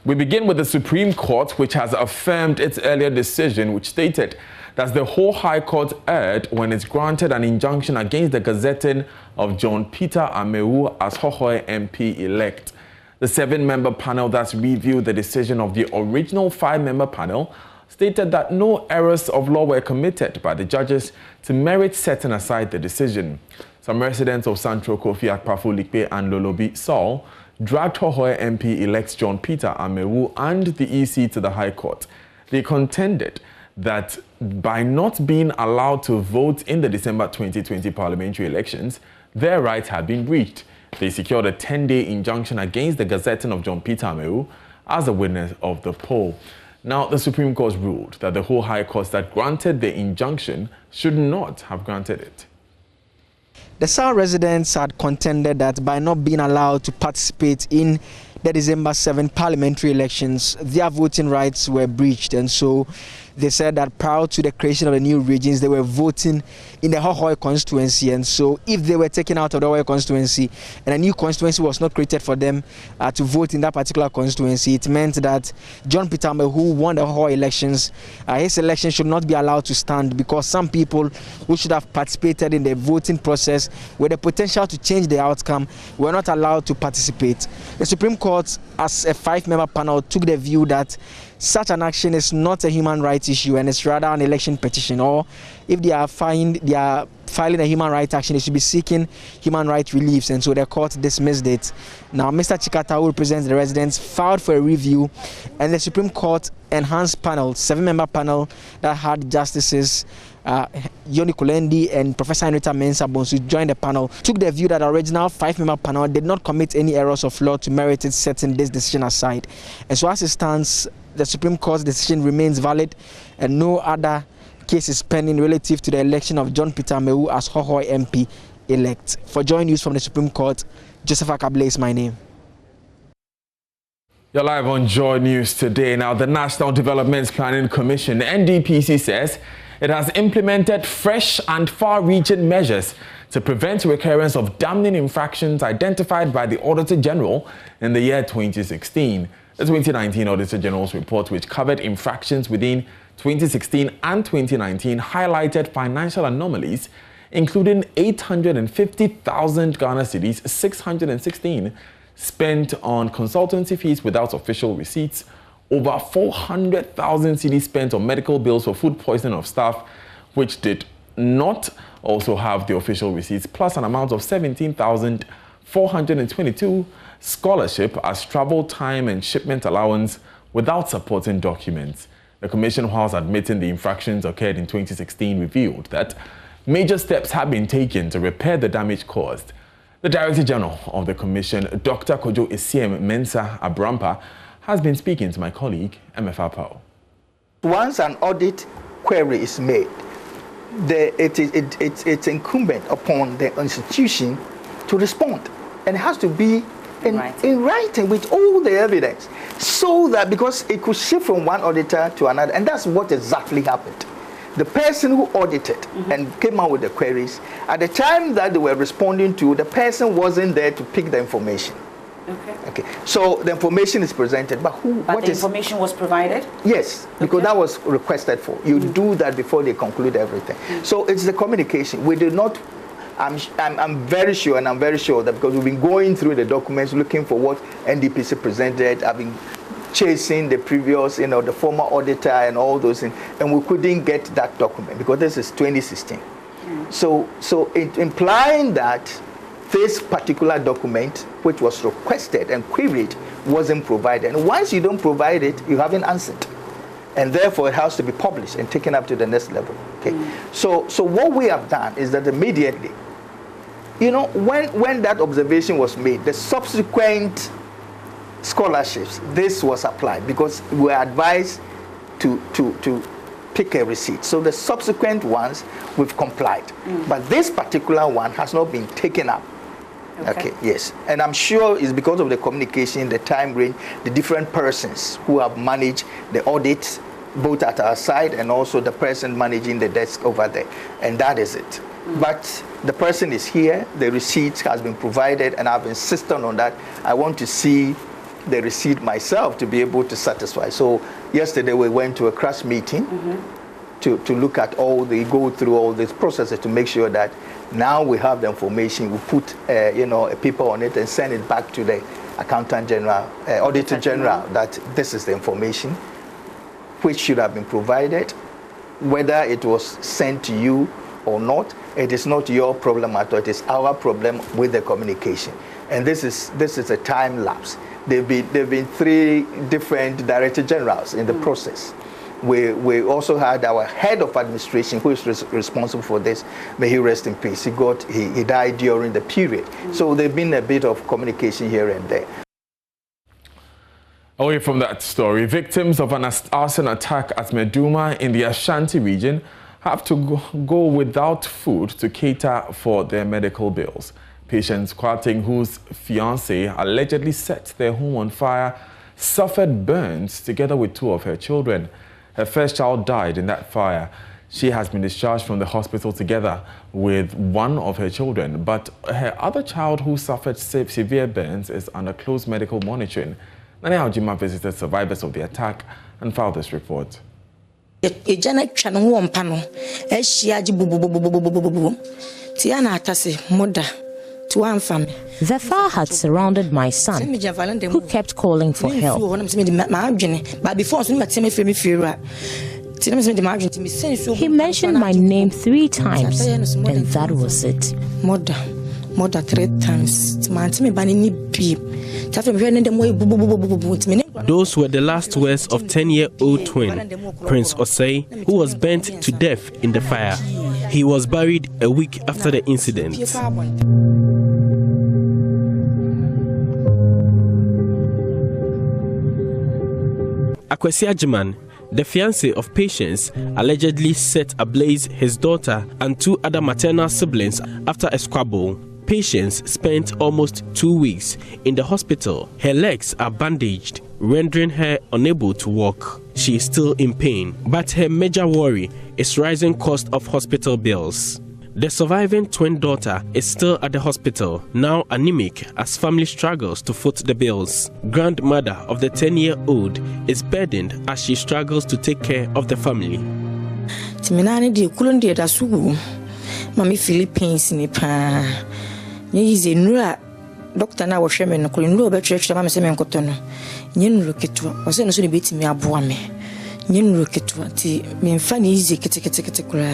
We begin with the Supreme Court, which has affirmed its earlier decision, which stated that the whole High Court erred when it granted an injunction against the gazetting of John Peter Amewu as Hohoe MP-elect. The 7-member panel that reviewed the decision of the original 5-member panel stated that no errors of law were committed by the judges to merit setting aside the decision. Some residents of Santro, Kofi Akpafo, Likpe and Lolobi Saul dragged Hohoe MP-elect John Peter Amewu and the EC to the High Court. They contended that by not being allowed to vote in the December 2020 parliamentary elections, their rights had been breached. They secured a 10-day injunction against the gazetting of John Peter Amewu as a witness of the poll. Now, the Supreme Court ruled that the whole High Court that granted the injunction should not have granted it. The South residents had contended that by not being allowed to participate in the December 7 parliamentary elections, their voting rights were breached, and so they said that prior to the creation of the new regions, they were voting in the Hohoe constituency, and so if they were taken out of the Hohoe constituency and a new constituency was not created for them to vote in that particular constituency, it meant that John Peter Amewu, who won the Hohoe elections, his election should not be allowed to stand because some people who should have participated in the voting process with the potential to change the outcome were not allowed to participate. The Supreme Court, as a 5-member panel, took the view that such an action is not a human rights issue and it's rather an election petition, or if they are filing a human rights action, they should be seeking human rights reliefs, and so the court dismissed it. Now, Mr. Chikata, who represents the residents, filed for a review, and the Supreme Court enhanced panel, 7-member panel that had justices Yoni Kulendi and Professor Henrietta Mensah Bonsu joined the panel, took the view that the original 5-member panel did not commit any errors of law to merit it setting this decision aside. And so as it stands, the Supreme Court's decision remains valid and no other case is pending relative to the election of John Peter Amewu as Hohoe MP-elect. For Joy News from the Supreme Court, Joseph Akable is my name. You're live on Joy News today. Now, the National Development Planning Commission, NDPC, says it has implemented fresh and far-reaching measures to prevent recurrence of damning infractions identified by the Auditor General in the year 2016. The 2019 Auditor General's report, which covered infractions within 2016 and 2019, highlighted financial anomalies, including 850,000 Ghana cedis, 616 spent on consultancy fees without official receipts, over 400,000 cedis spent on medical bills for food poisoning of staff, which did not also have the official receipts, plus an amount of 17,422 scholarship as travel time and shipment allowance without supporting documents. The Commission, whilst admitting the infractions occurred in 2016, revealed that major steps have been taken to repair the damage caused. The Director General of the Commission, Dr. Kojo Esiem Mensah Abrampa, has been speaking to my colleague, MFR Pao. Once an audit query is made, it's incumbent upon the institution to respond, and it has to be in writing with all the evidence, so that because it could shift from one auditor to another, and that's what exactly happened. The person who audited and came out with the queries, at the time that they were responding to, the person wasn't there to pick the information. Okay. So the information is presented, but the information was provided? Yes, because that was requested for. You do that before they conclude everything. So it's the communication. We did not. I'm very sure, and I'm very sure that because we've been going through the documents, looking for what NDPC presented. I've been chasing the previous, the former auditor and all those things, and we couldn't get that document because this is 2016. So it implying that this particular document, which was requested and queried, wasn't provided. And once you don't provide it, you haven't answered. And therefore, it has to be published and taken up to the next level. Okay. So what we have done is that immediately, when that observation was made, the subsequent scholarships, this was applied because we were advised to pick a receipt. So the subsequent ones, we've complied. But this particular one has not been taken up. Okay, yes. And I'm sure it's because of the communication, the time range, the different persons who have managed the audits, both at our side and also the person managing the desk over there. And that is it. But the person is here, the receipt has been provided, and I've insisted on that. I want to see the receipt myself to be able to satisfy. So yesterday we went to a crash meeting to look at go through all these processes to make sure that now we have the information. We put a paper on it and send it back to the Accountant General, Auditor General, that this is the information which should have been provided. Whether it was sent to you or not, it is not your problem at all. It is our problem with the communication. And this is a time lapse. There've been 3 different Director Generals in the process. We also had our head of administration, who is responsible for this. May he rest in peace. He died during the period. So there's been a bit of communication here and there. Away from that story, victims of an arson attack at Meduma in the Ashanti region have to go without food to cater for their medical bills. Patience Kwating, whose fiancé allegedly set their home on fire, suffered burns together with 2 of her children. Her first child died in that fire. She has been discharged from the hospital together with 1 of her children, but her other child, who suffered severe burns, is under close medical monitoring. Nani Aljima visited survivors of the attack and filed this report. The fire had surrounded my son, who kept calling for help. He mentioned my name 3 times, and that was it. Mother 3 times. Those were the last words of 10-year-old twin, Prince Osei, who was burnt to death in the fire. He was buried a week after the incident. Akwesi Ajiman, the fiancé of Patience, allegedly set ablaze his daughter and 2 other maternal siblings after a squabble. Patience spent almost 2 weeks in the hospital. Her legs are bandaged, rendering her unable to walk. She is still in pain, but her major worry is rising cost of hospital bills. The surviving twin daughter is still at the hospital, now anemic as family struggles to foot the bills. Grandmother of the 10-year-old is burdened as she struggles to take care of the family. Mami Philippines ni pa. Yize nura doctor na wo hweme no kolo nura obetwetwe mama se menkoto no. Nye nura ketua. O se no so ne betimi aboa me. Nye nura ketua ti me mfa ne yize kete kura.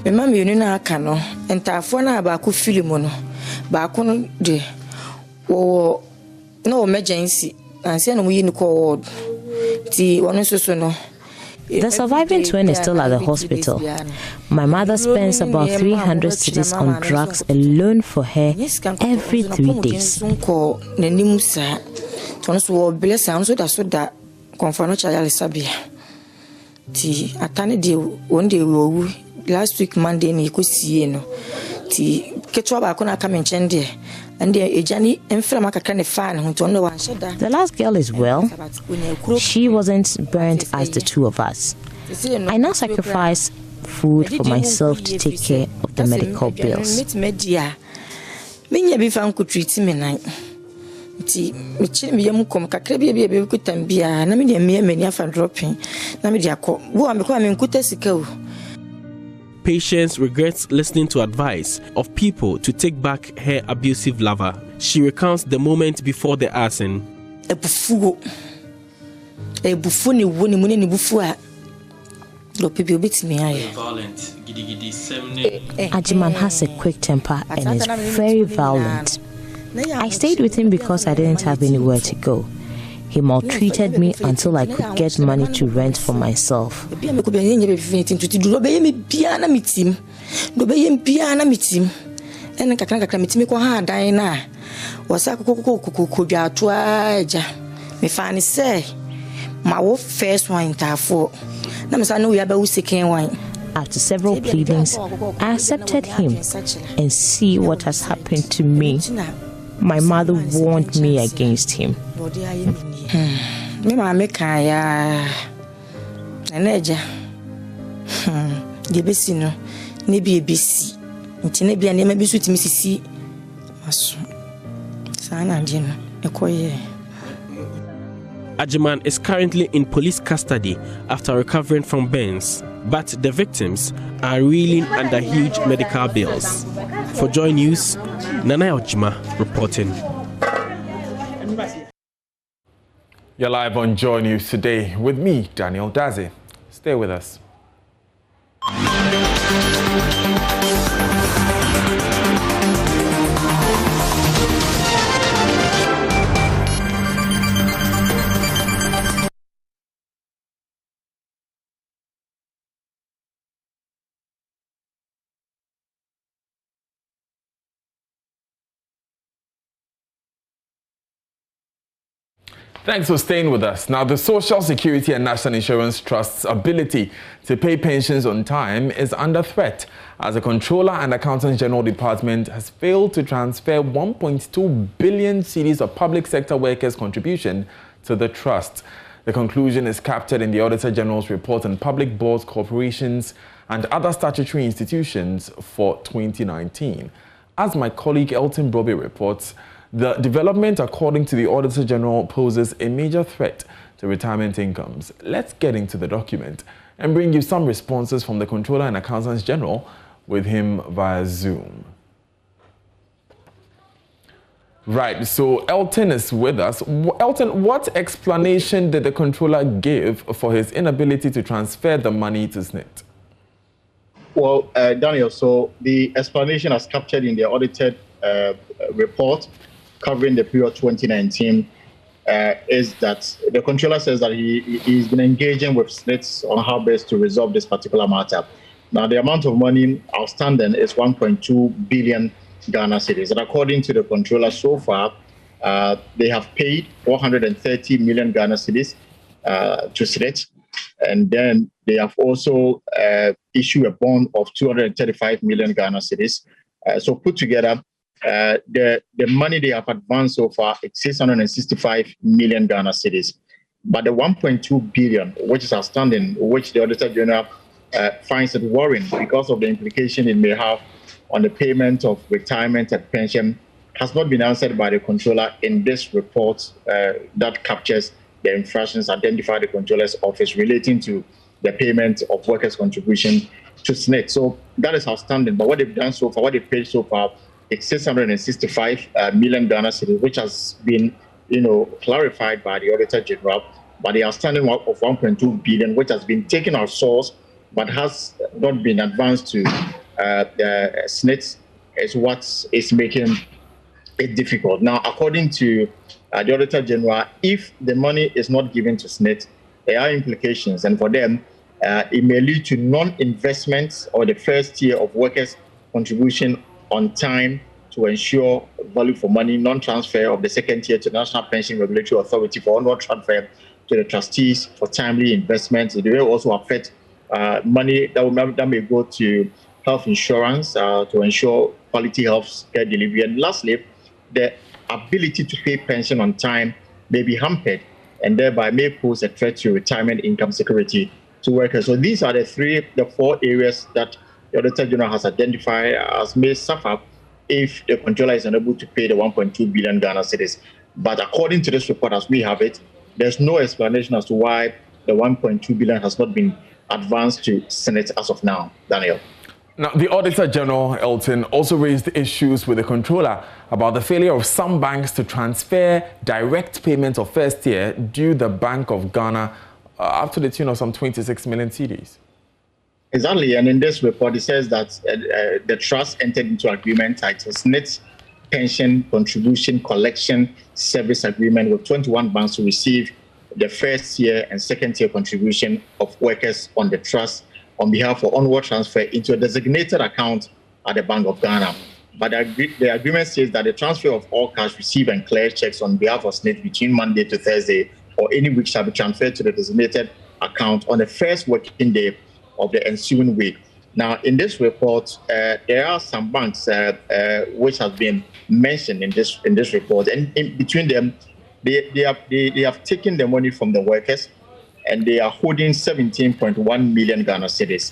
Me mama yenu na aka no entafo na ba ko film no. Ba ko no de wo no emergency. Anse no mu yi ni ko ward. Ti wono so no. The surviving twin is still at the hospital. My mother spends about 300 cedis on drugs alone for her every 3 days. Last week Monday ni ko sie no ti ketwa ba ko na ka menchende and ejani emframa kakra ne fan ho to no wan sheda. The last girl is well. She wasn't burnt as the 2 of us. I now sacrifice food for myself to take care of the medical bills. Menya bi fan ko treat me nan ti me chiri me yam kom kakra bi ku tambia na me de me mani afa dropping na me de akọ wo am ko am nkuta sika o. Patience regrets listening to advice of people to take back her abusive lover. She recounts the moment before the arson. Ebufu ni wo ni mu ni bufu a do people bit me aye. Violent. Ajiman has a quick temper and is very violent. I stayed with him because I didn't have anywhere to go. He maltreated me until I could get money to rent for myself. After several pleadings, I accepted him, and see what has happened to me. My mother warned me against him. Ajiman is currently in police custody after recovering from burns, but the victims are reeling under huge medical bills. For Joy News, Nana Ojima reporting. You're live on Joy News today with me, Daniel Daze. Stay with us. Thanks for staying with us. Now, the Social Security and National Insurance Trust's ability to pay pensions on time is under threat as the Controller and Accountant General Department has failed to transfer 1.2 billion cedis of public sector workers' contribution to the trust. The conclusion is captured in the Auditor General's report on public boards, corporations, and other statutory institutions for 2019. As my colleague Elton Broby reports, the development, according to the Auditor General, poses a major threat to retirement incomes. Let's get into the document and bring you some responses from the Controller and Accountants General with him via Zoom. Right, so Elton is with us. Elton, what explanation did the Controller give for his inability to transfer the money to SNIT? Well, Daniel, so the explanation as captured in the audited report covering the period 2019 is that the Controller says that he's been engaging with SNITs on how best to resolve this particular matter. Now, the amount of money outstanding is 1.2 billion Ghana cedis. And according to the Controller, so far, they have paid 430 million Ghana cedis to SNIT. And then they have also issued a bond of 235 million Ghana cedis. So put together, the money they have advanced so far is 665 million Ghana cedis. But the 1.2 billion, which is outstanding, which the Auditor General finds it worrying because of the implication it may have on the payment of retirement and pension, has not been answered by the Controller in this report that captures the infractions identified by the Controller's office relating to the payment of workers' contribution to SNIT. So that is outstanding. But what they've done so far, what they've paid so far, it's 665 million Ghana cedis, which has been, clarified by the Auditor General. But the outstanding of 1.2 billion, which has been taken our source, but has not been advanced to the SNIT, is what is making it difficult. Now, according to the Auditor General, if the money is not given to SNIT, there are implications, and for them, it may lead to non-investment or the first year of workers' contribution on time to ensure value for money, non-transfer of the second tier to the National Pension Regulatory Authority for onward transfer to the trustees for timely investments. It will also affect money that may go to health insurance to ensure quality health care delivery. And lastly, the ability to pay pension on time may be hampered and thereby may pose a threat to retirement income security to workers. So these are the four areas that the Auditor General has identified as may suffer if the Controller is unable to pay the 1.2 billion Ghana cedis. But according to this report as we have it, there's no explanation as to why the 1.2 billion has not been advanced to SNIT as of now. Daniel. Now, the Auditor General, Elton, also raised issues with the Controller about the failure of some banks to transfer direct payments of first year due the Bank of Ghana up to the tune of some 26 million cedis. Exactly, and in this report, it says that the trust entered into agreement titled SNIT Pension Contribution Collection Service Agreement with 21 banks to receive the first year and second tier contribution of workers on the trust on behalf of onward transfer into a designated account at the Bank of Ghana. But the agreement says that the transfer of all cash received and cleared checks on behalf of SNIT between Monday to Thursday or any week shall be transferred to the designated account on the first working day of the ensuing week. Now, in this report, there are some banks which have been mentioned in this report, and in between them, they have taken the money from the workers, and they are holding 17.1 million Ghana cedis.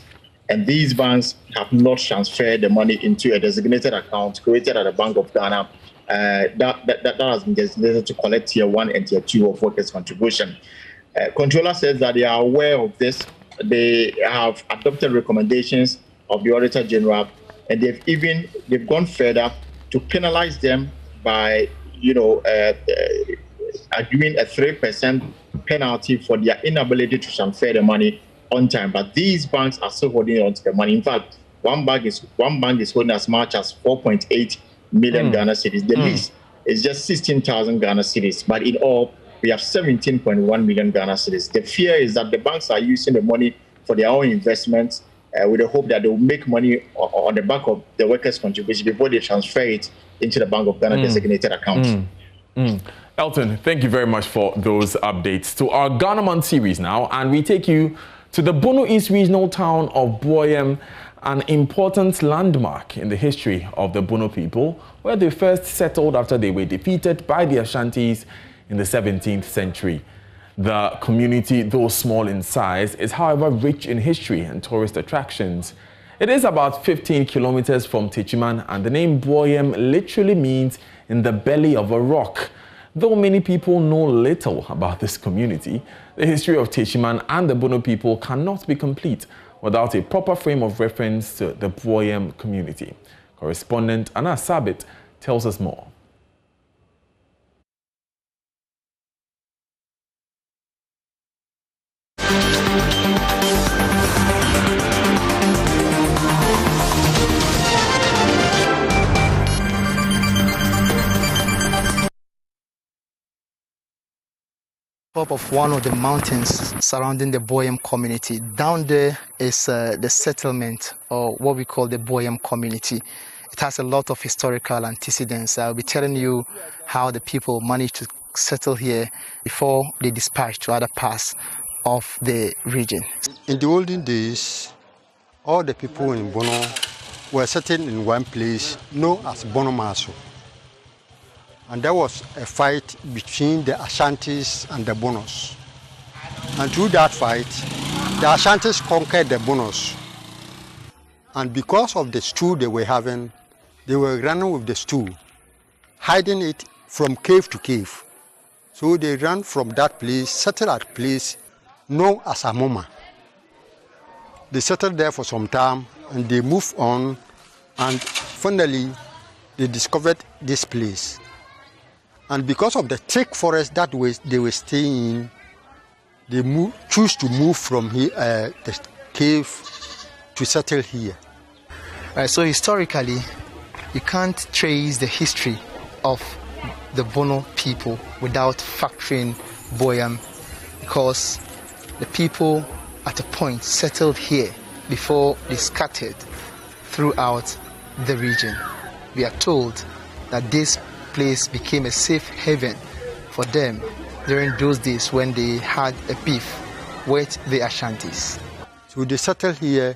And these banks have not transferred the money into a designated account created at the Bank of Ghana that has been designated to collect tier 1 and tier 2 of workers' contribution. Controller says that they are aware of this. They have adopted recommendations of the Auditor General, and they've gone further to penalize them by, agreeing a 3% penalty for their inability to transfer the money on time. But these banks are still holding on to the money. In fact, one bank is holding as much as 4.8 million Ghana cedis. The least is just 16,000 Ghana cedis. But in all, we have 17.1 million Ghana cedis. The fear is that the banks are using the money for their own investments with the hope that they will make money on the back of the workers' contribution before they transfer it into the Bank of Ghana designated account. Elton, thank you very much for those updates. To our Ghana Month series now, and we take you to the Bono East regional town of Boyam, an important landmark in the history of the Bono people, where they first settled after they were defeated by the Ashantis in the 17th century. The community, though small in size, is however rich in history and tourist attractions. It is about 15 kilometers from Techiman, and the name Boyam literally means in the belly of a rock. Though many people know little about this community, the history of Techiman and the Bono people cannot be complete without a proper frame of reference to the Boyam community. Correspondent Anna Sabit tells us more. Top of one of the mountains surrounding the Boyam community. Down there is the settlement, or what we call the Boyam community. It has a lot of historical antecedents. I'll be telling you how the people managed to settle here before they dispatched to other parts of the region. In the olden days, all the people in Bono were settled in one place known as Bono Maso. And there was a fight between the Ashantis and the Bonos. And through that fight, the Ashantis conquered the Bonos. And because of the stew they were having, they were running with the stew, hiding it from cave to cave. So they ran from that place, settled at a place known as Amoma. They settled there for some time, and they moved on, and finally, they discovered this place. And because of the thick forest that they were staying in, they choose to move from here, the cave to settle here. Right, so historically, you can't trace the history of the Bono people without factoring Boyam, because the people at a point settled here before they scattered throughout the region. We are told that this place became a safe haven for them during those days when they had a beef with the Ashantis. So they settled here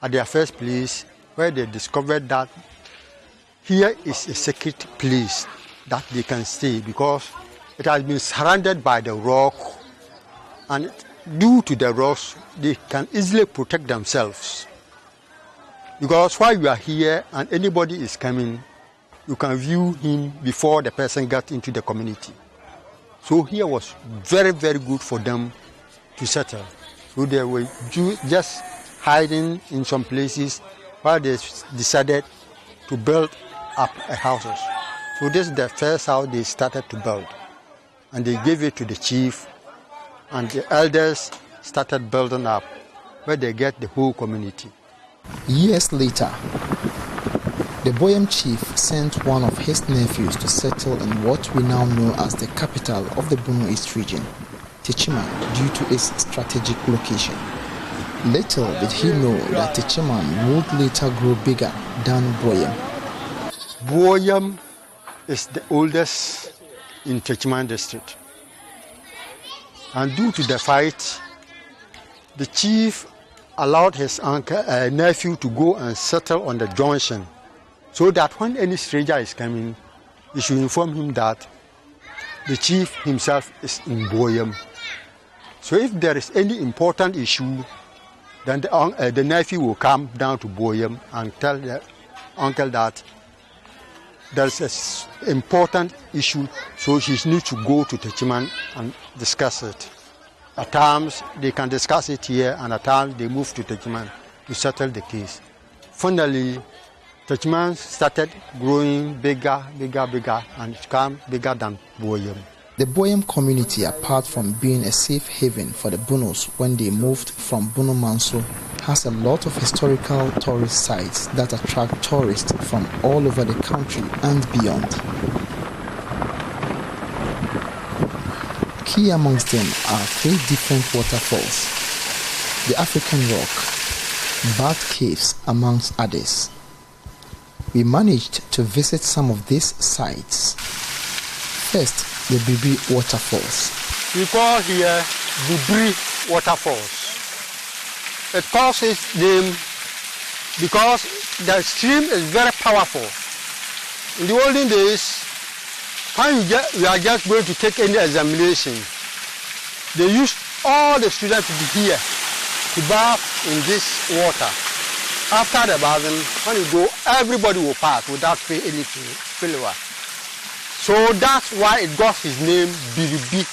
at their first place, where they discovered that here is a sacred place that they can stay, because it has been surrounded by the rock, and due to the rocks they can easily protect themselves. Because while you are here and anybody is coming, you can view him before the person got into the community. So here was very, very good for them to settle. So they were just hiding in some places while they decided to build up houses. So this is the first house they started to build. And they gave it to the chief, and the elders started building up, where they get the whole community. Years later, the Boyam chief sent one of his nephews to settle in what we now know as the capital of the Bono East region, Techiman, due to its strategic location. Little did he know that Techiman would later grow bigger than Boyam. Boyam is the oldest in Techiman district. And due to the fight, the chief allowed his nephew to go and settle on the junction, so that when any stranger is coming, he should inform him that the chief himself is in Boyam. So if there is any important issue, then the nephew will come down to Boyam and tell the uncle that there's an important issue, so she needs to go to Techiman and discuss it. At times, they can discuss it here, and at times, they move to Techiman to settle the case. Finally, Techiman started growing bigger, and it became bigger than Boyam. The Boyam community, apart from being a safe haven for the Bonos when they moved from Bono Manso, has a lot of historical tourist sites that attract tourists from all over the country and beyond. Key amongst them are 3 different waterfalls, the African Rock, Bat Caves amongst others. We managed to visit some of these sites. First, the Bibi waterfalls. We call here Bibi waterfalls. It calls its name because the stream is very powerful. In the olden days, when we are just going to take any examination, they used all the students to be here to bath in this water. After the bathing, when you go, everybody will pass without paying any failure. So that's why it got his name, Biribi.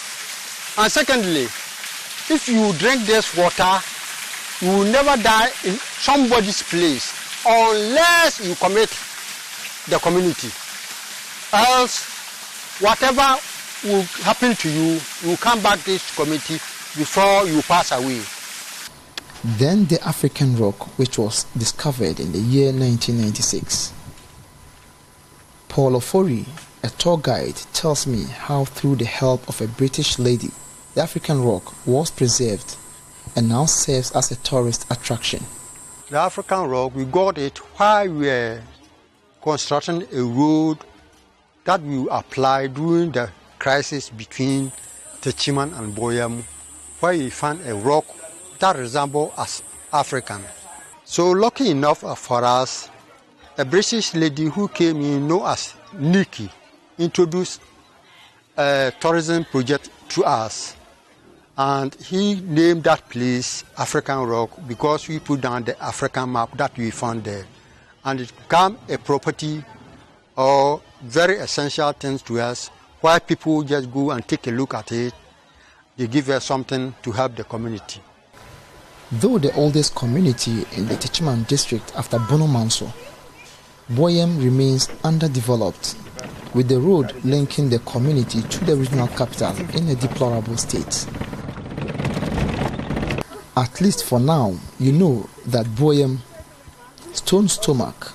And secondly, if you drink this water, you will never die in somebody's place unless you commit the community. Else, whatever will happen to you, you will come back to this community before you pass away. Then the African Rock, which was discovered in the year 1996. Paul Ofori, a tour guide, tells me how through the help of a British lady, the African Rock was preserved and now serves as a tourist attraction. The African Rock, we got it while we were constructing a road that we applied during the crisis between Techiman and Boyam, where we found a rock that resembles as African. So lucky enough for us, a British lady who came in known as Nikki introduced a tourism project to us, and he named that place African Rock because we put down the African map that we found there, and it became a property or very essential things to us, why people just go and take a look at it. They give us something to help the community. Though the oldest community in the Techiman district after Bono Manso, Boyam remains underdeveloped, with the road linking the community to the regional capital in a deplorable state. At least for now, you know that Boyam, stone stomach,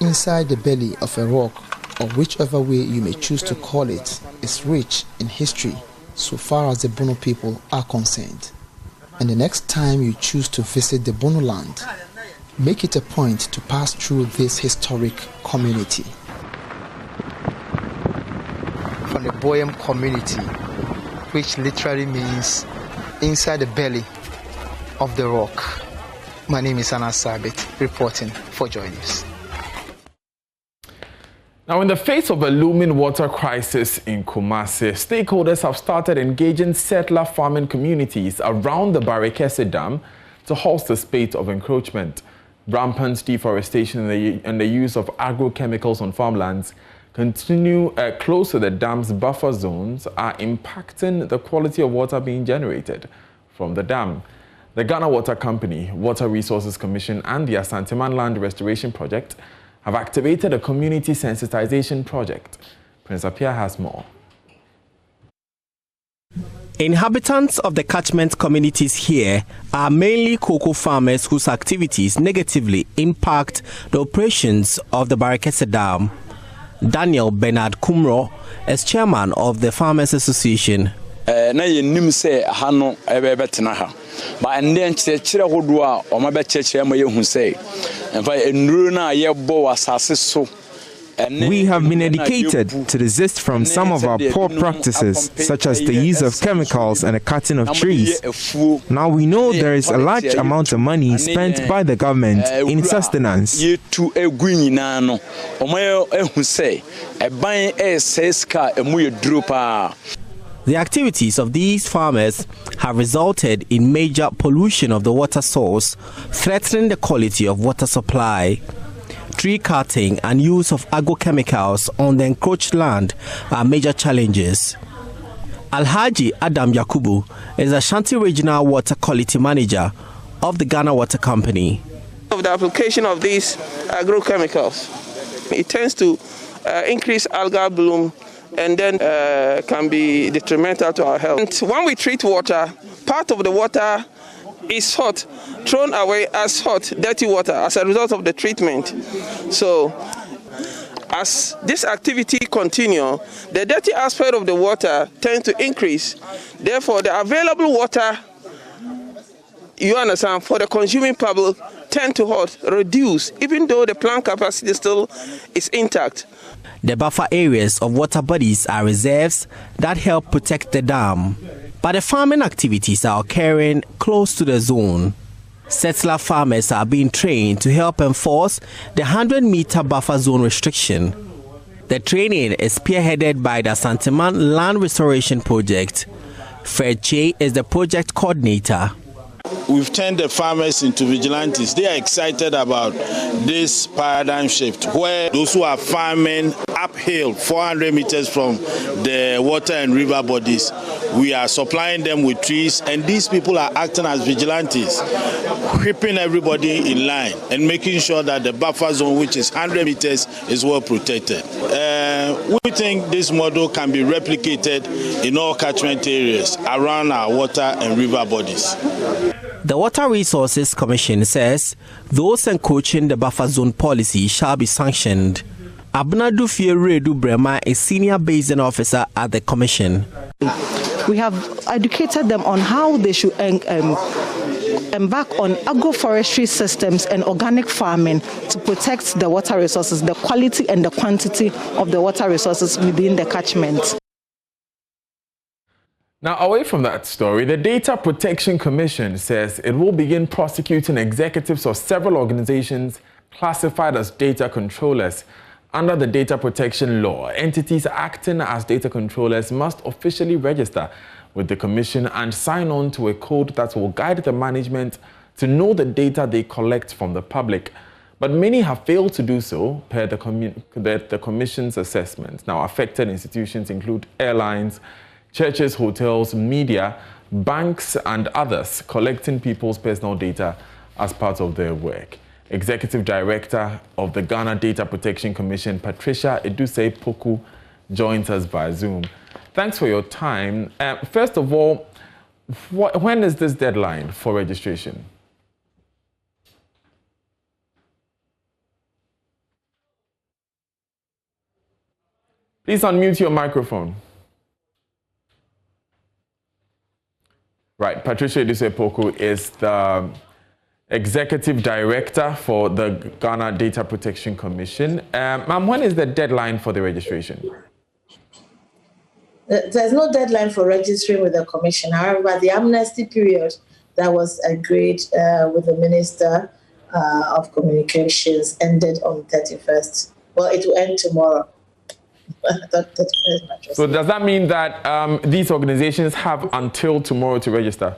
inside the belly of a rock, or whichever way you may choose to call it, is rich in history so far as the Bono people are concerned. And the next time you choose to visit the Bono land, make it a point to pass through this historic community. From the Boyam community, which literally means inside the belly of the rock. My name is Anas Sabit, reporting for Joy News. Now, in the face of a looming water crisis in Kumasi, stakeholders have started engaging settler farming communities around the Barekese Dam to halt the spate of encroachment. Rampant deforestation and the use of agrochemicals on farmlands continue close to the dam's buffer zones are impacting the quality of water being generated from the dam. The Ghana Water Company, Water Resources Commission and the Asanteman Land Restoration Project have activated a community sensitization project. Prince Apia has more. Inhabitants of the catchment communities here are mainly cocoa farmers whose activities negatively impact the operations of the Barekese Dam. Daniel Bernard Kumro is chairman of the Farmers Association. Na yenim se ha no ebetena ha ba ende nkyerɛkyerɛ hodo a ɔma bɛkyerɛkyerɛ ma yehu se emfa enuro na yɛbɔ wasase so. We have been educated to desist from some of our poor practices, such as the use of chemicals and the cutting of trees. Now we know there is a large amount of money spent by the government in sustenance. The activities of these farmers have resulted in major pollution of the water source, threatening the quality of water supply. tree cutting and use of agrochemicals on the encroached land are major challenges. Alhaji Adam Yakubu is Ashanti Regional Water Quality Manager of the Ghana Water Company. Of the application of these agrochemicals, it tends to increase algal bloom and then can be detrimental to our health. And when we treat water, part of the water is hot, thrown away as hot, dirty water as a result of the treatment. So as this activity continues, the dirty aspect of the water tends to increase. Therefore, the available water, you understand, for the consuming public tend to reduce, even though the plant capacity still is intact. The buffer areas of water bodies are reserves that help protect the dam, but the farming activities are occurring close to the zone. Settler farmers are being trained to help enforce the 100-meter buffer zone restriction. The training is spearheaded by the Santiman Land Restoration Project. Fred Che is the project coordinator. We've turned the farmers into vigilantes. They are excited about this paradigm shift where those who are farming uphill 400 meters from the water and river bodies, we are supplying them with trees, and these people are acting as vigilantes, whipping everybody in line and making sure that the buffer zone, which is 100 meters, is well protected. We think this model can be replicated in all catchment areas around our water and river bodies. The Water Resources Commission says those encroaching the buffer zone policy shall be sanctioned. Abnadu Fieredu Brema is senior basin officer at the commission. We have educated them on how they should embark on agroforestry systems and organic farming to protect the water resources, the quality and the quantity of the water resources within the catchment. Now, away from that story, the Data Protection Commission says it will begin prosecuting executives of several organizations classified as data controllers. Under the data protection law, entities acting as data controllers must officially register with the commission and sign on to a code that will guide the management to know the data they collect from the public. But many have failed to do so, per the commission's assessment. Now, affected institutions include airlines, churches, hotels, media, banks, and others collecting people's personal data as part of their work. Executive Director of the Ghana Data Protection Commission, Patricia Eduse Poku, joins us via Zoom. Thanks for your time. First of all, when is this deadline for registration? Please unmute your microphone. Right, Patricia Eduse Poku is the Executive Director for the Ghana Data Protection Commission. Ma'am, when is the deadline for the registration? There's no deadline for registering with the Commission. However, the amnesty period that was agreed with the Minister of Communications ended on 31st. Well, it will end tomorrow. So does that mean that these organizations have until tomorrow to register?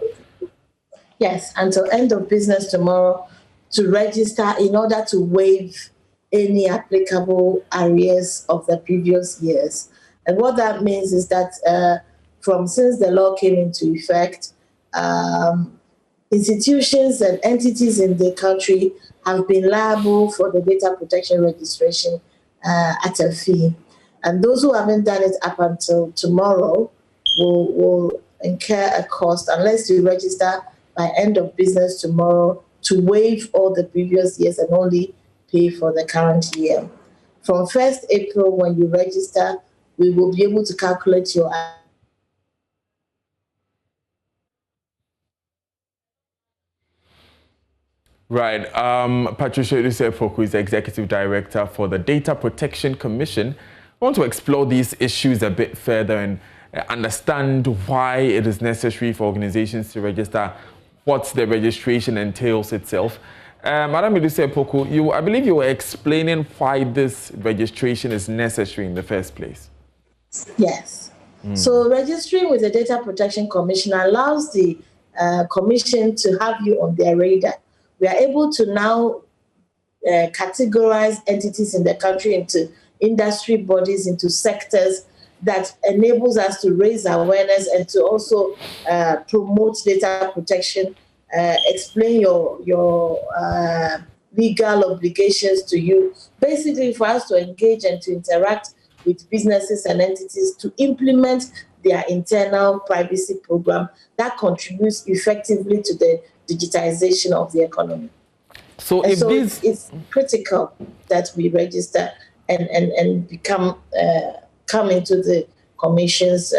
Yes, until end of business tomorrow to register in order to waive any applicable arrears of the previous years. And what that means is that since the law came into effect, institutions and entities in the country have been liable for the data protection registration at a fee. And those who haven't done it up until tomorrow will incur a cost unless you register by end of business tomorrow to waive all the previous years and only pay for the current year. From 1st April, when you register, we will be able to calculate your Right. Patricia Eduse Poku is the Executive Director for the Data Protection Commission. I want to explore these issues a bit further and understand why it is necessary for organizations to register, what the registration entails itself. Madam Eduse Poku, I believe you were explaining why this registration is necessary in the first place. Yes. So registering with the Data Protection Commission allows the Commission to have you on their radar. We are able to now categorize entities in the country into industry bodies, into sectors that enables us to raise awareness and to also promote data protection, explain your legal obligations to you, basically for us to engage and to interact with businesses and entities to implement their internal privacy program that contributes effectively to the digitization of the economy. So, it's critical that we register and come into the Commission's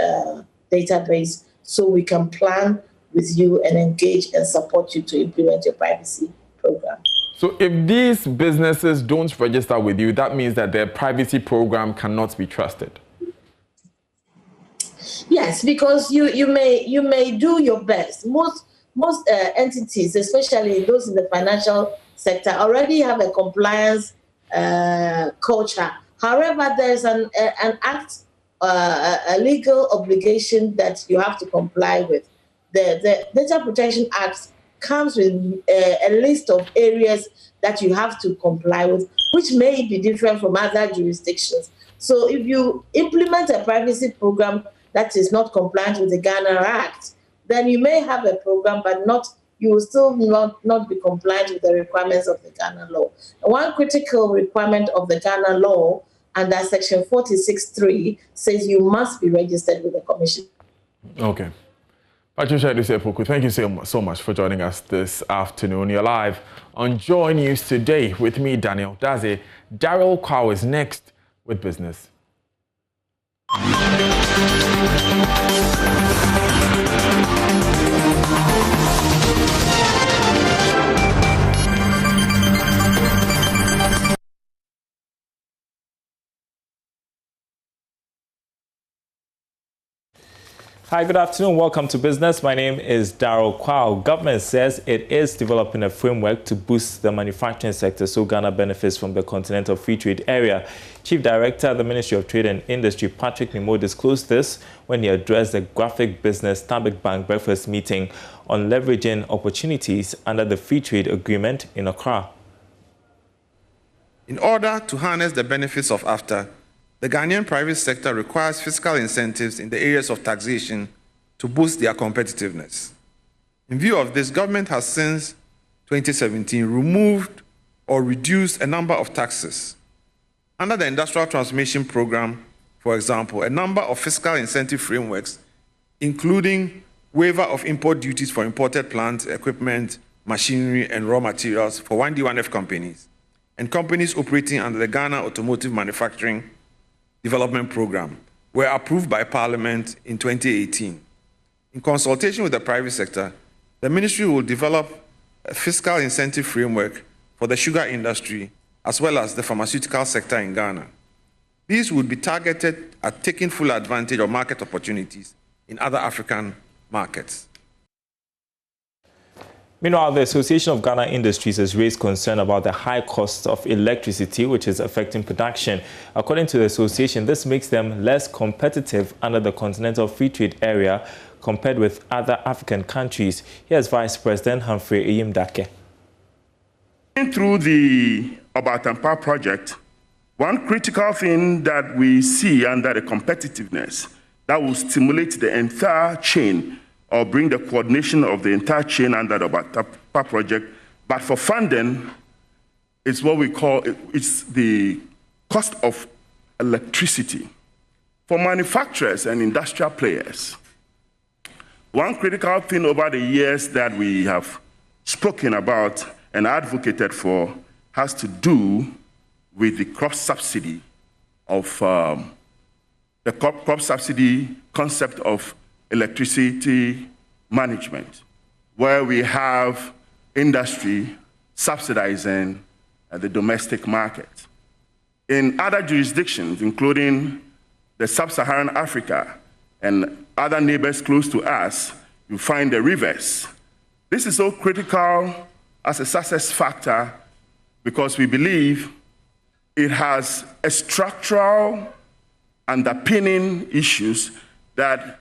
database so we can plan with you and engage and support you to implement your privacy program. So if these businesses don't register with you, that means that their privacy program cannot be trusted. Yes, because you may do your best. Most entities, especially those in the financial sector, already have a compliance culture. However, there's an act, a legal obligation that you have to comply with. The Data Protection Act comes with a list of areas that you have to comply with, which may be different from other jurisdictions. So if you implement a privacy program that is not compliant with the Ghana Act, then you may have a program, but you will still not be compliant with the requirements of the Ghana law. And one critical requirement of the Ghana law under Section 46(3) says you must be registered with the Commission. Okay. Patricia Dusepoku, thank you so much for joining us this afternoon. You're live on Joy News Today with me, Daniel Daze. Daryl Kwao is next with business. Hi, good afternoon. Welcome to Business. My name is Daryl Kwao. Government says it is developing a framework to boost the manufacturing sector so Ghana benefits from the Continental Free Trade Area. Chief Director of the Ministry of Trade and Industry, Patrick Mimo, disclosed this when he addressed the Graphic Business Stanbic Bank breakfast meeting on leveraging opportunities under the Free Trade Agreement in Accra. In order to harness the benefits of AFTA, the Ghanaian private sector requires fiscal incentives in the areas of taxation to boost their competitiveness. In view of this, government has since 2017 removed or reduced a number of taxes. Under the Industrial Transformation Program, for example, a number of fiscal incentive frameworks, including waiver of import duties for imported plant, equipment, machinery, and raw materials for 1D1F companies, and companies operating under the Ghana Automotive Manufacturing Development Program were approved by Parliament in 2018. In consultation with the private sector, the ministry will develop a fiscal incentive framework for the sugar industry as well as the pharmaceutical sector in Ghana. These would be targeted at taking full advantage of market opportunities in other African markets. Meanwhile, the Association of Ghana Industries has raised concern about the high cost of electricity, which is affecting production. According to the association, this makes them less competitive under the Continental Free Trade Area compared with other African countries. Here's Vice President Humphrey Eyimdake. Through the Obatampa project, one critical thing that we see under the competitiveness that will stimulate the entire chain or bring the coordination of the entire chain under the Obatampa project. But for funding, it's what we call, it's the cost of electricity. For manufacturers and industrial players, one critical thing over the years that we have spoken about and advocated for has to do with the crop subsidy of the crop subsidy concept of electricity management, where we have industry subsidizing the domestic market. In other jurisdictions, including the sub-Saharan Africa and other neighbors close to us, you find the reverse. This is so critical as a success factor because we believe it has a structural underpinning issues that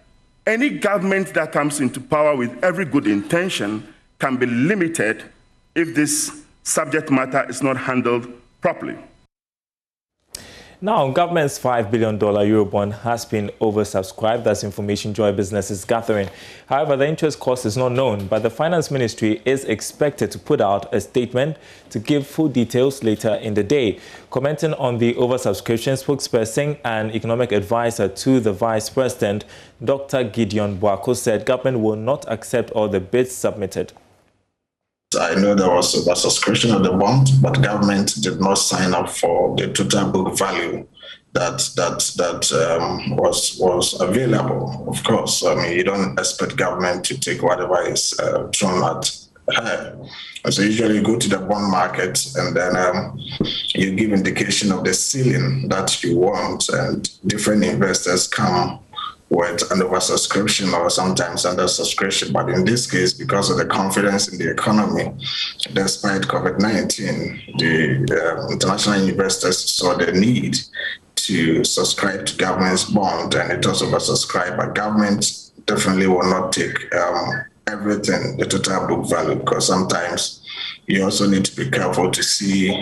any government that comes into power with every good intention can be limited if this subject matter is not handled properly. Now, government's $5 billion Eurobond has been oversubscribed. That's information Joy Business is gathering. However, the interest cost is not known, but the Finance Ministry is expected to put out a statement to give full details later in the day. Commenting on the oversubscription, spokesperson and economic advisor to the Vice President, Dr. Gideon Boako, said government will not accept all the bids submitted. I know there was a subscription of the bond, but government did not sign up for the total book value that was available. Of course, I mean, you don't expect government to take whatever is thrown at her. So usually you go to the bond market and then you give indication of the ceiling that you want, and different investors come with an oversubscription or sometimes under subscription. But in this case, because of the confidence in the economy, despite COVID-19, the international investors saw the need to subscribe to government's bond, and it was oversubscribed. But government definitely will not take everything, the total book value, because sometimes you also need to be careful to see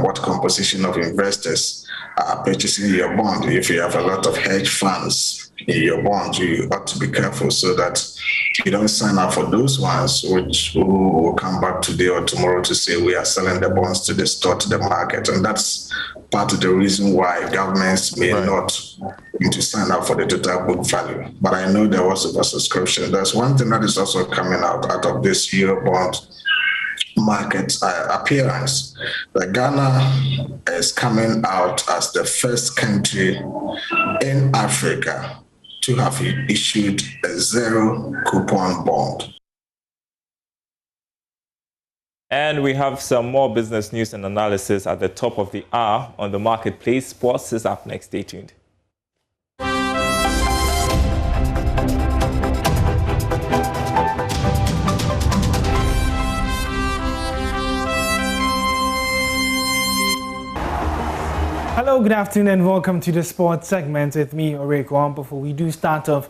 what composition of investors are purchasing your bond. If you have a lot of hedge funds in your bond, you ought to be careful so that you don't sign up for those ones which will come back today or tomorrow to say we are selling the bonds to distort the market. And that's part of the reason why governments may not need to sign up for the total book value. But I know there was a subscription. There's one thing that is also coming out of this Eurobond market appearance. That Ghana is coming out as the first country in Africa to have issued a zero coupon bond. And we have some more business news and analysis at the top of the hour on the marketplace. Sports is up next. Stay tuned. Hello, good afternoon and welcome to the sports segment with me, Oreko. Before we do start off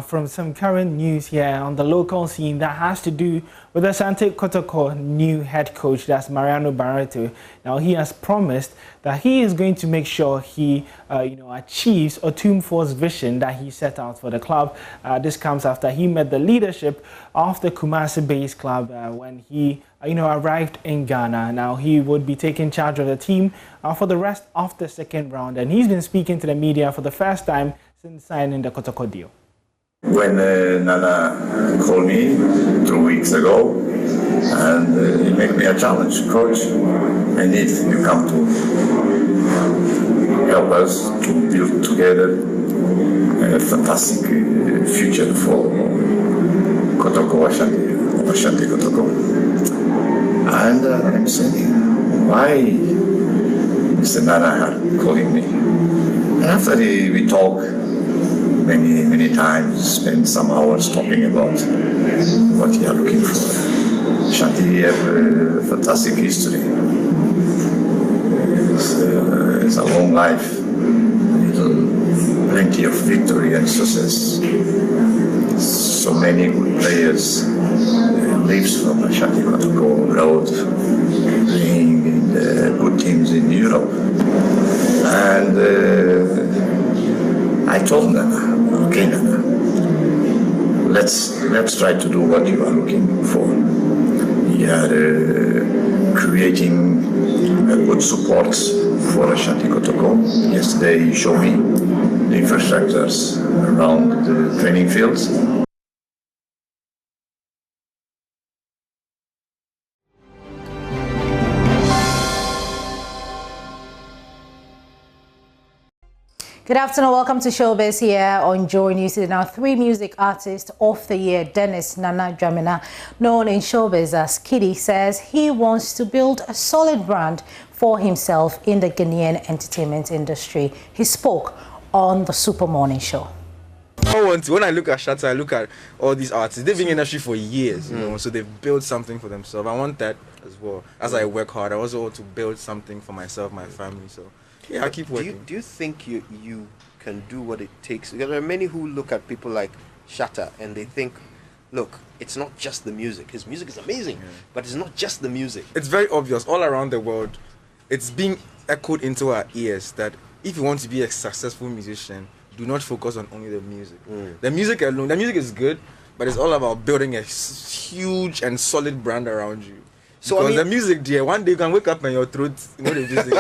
from some current news here on the local scene that has to do with the Asante Kotoko new head coach, that's Mariano Barreto. Now, he has promised that he is going to make sure he achieves Otumfo's vision that he set out for the club. This comes after he met the leadership of the Kumasi-based club when he arrived in Ghana. Now, he would be taking charge of the team for the rest of the second round, and he's been speaking to the media for the first time since signing the Kotoko deal. When Nana called me 2 weeks ago, and he made me a challenge, coach, I need you come to help us to build together a fantastic future for Kotoko, Ashanti Kotoko. And I'm saying, why Mr. Nana calling me? And after we talk many times, spend some hours talking about what we are looking for. Ashanti have a fantastic history. It's a long life, plenty of victory and success. So many good players lives from Ashanti Kotoko Road, playing in the good teams in Europe. And I told them, okay, let's try to do what you are looking for. We are creating a good support for Ashanti Kotoko. Yesterday he showed me the infrastructures around the training fields. Good afternoon, welcome to Showbiz here on Joy News. Now, 3 music artists of the year, Dennis Nana Dramina, known in Showbiz as Kiddy, says he wants to build a solid brand for himself in the Ghanaian entertainment industry. He spoke on the Super Morning Show. When I look at Shatta, I look at all these artists. They've been in the industry for years, you know, so they've built something for themselves. I want that as well. As I work hard, I also want to build something for myself, my family. So yeah, I keep working. Do you think you can do what it takes? Because there are many who look at people like Shatta and they think look, it's not just the music. His music is amazing, but it's not just the music. It's very obvious all around the world. It's being echoed into our ears that if you want to be a successful musician, do not focus on only the music. The music alone, the music is good, but it's all about building a huge and solid brand around you. So because the music, dear, one day you can wake up and your throat, the music.